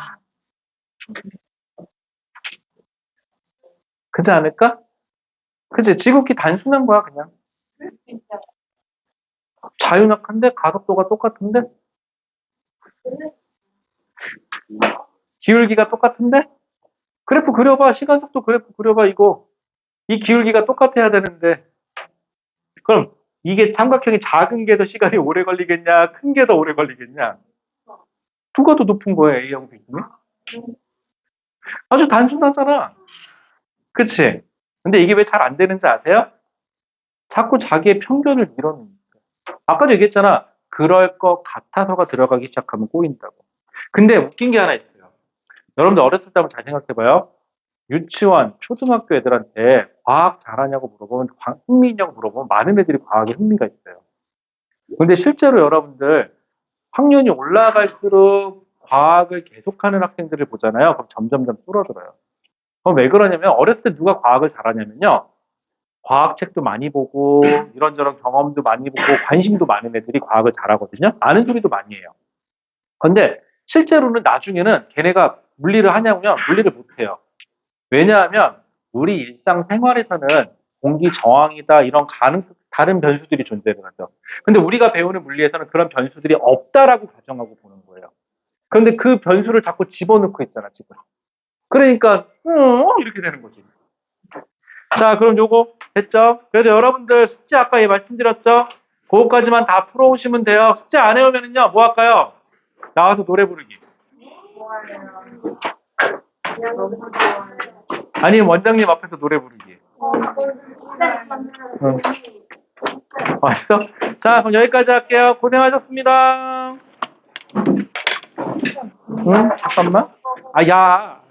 그지 않을까? 그지? 지극히 단순한 거야, 그냥. 자유낙한데 가속도가 똑같은데 기울기가 똑같은데 그래프 그려봐. 시간 속도 그래프 그려봐. 이 기울기가 똑같아야 되는데 그럼 이게 삼각형이 작은 게 더 시간이 오래 걸리겠냐 큰 게 더 오래 걸리겠냐? 누가 더 높은 거야 A하고 B 중에? 아주 단순하잖아. 그치? 근데 이게 왜 잘 안 되는지 아세요? 자꾸 자기의 편견을 밀어넣는 거야. 아까도 얘기했잖아. 그럴 것 같아서가 들어가기 시작하면 꼬인다고. 근데 웃긴 게 하나 있어요. 여러분들 어렸을 때 한번 잘 생각해봐요. 유치원, 초등학교 애들한테 과학 잘하냐고 물어보면, 흥미 있냐고 물어보면 많은 애들이 과학에 흥미가 있어요. 근데 실제로 여러분들 학년이 올라갈수록 과학을 계속하는 학생들을 보잖아요. 그럼 점점점 줄어들어요. 그럼 왜 그러냐면 어렸을 때 누가 과학을 잘하냐면요. 과학책도 많이 보고 이런저런 경험도 많이 보고 관심도 많은 애들이 과학을 잘하거든요. 아는 소리도 많이 해요. 근데 실제로는 나중에는 걔네가 물리를 하냐면 물리를 못해요. 왜냐하면 우리 일상생활에서는 공기 저항이다 이런 다른 변수들이 존재를 하죠. 근데 우리가 배우는 물리에서는 그런 변수들이 없다라고 가정하고 보는 거예요. 그런데 그 변수를 자꾸 집어넣고 있잖아, 지금. 그러니까 이렇게 되는 거지. 자, 그럼 요거 됐죠? 그래서 여러분들 숙제 아까 말씀드렸죠? 그거까지만 다 풀어오시면 돼요. 숙제 안 해오면은요, 뭐 할까요? 나와서 노래 부르기. 아니면 원장님 앞에서 노래 부르기. 응. 왔어? 자, 그럼 여기까지 할게요. 고생하셨습니다. 응? 잠깐만. 아, 야.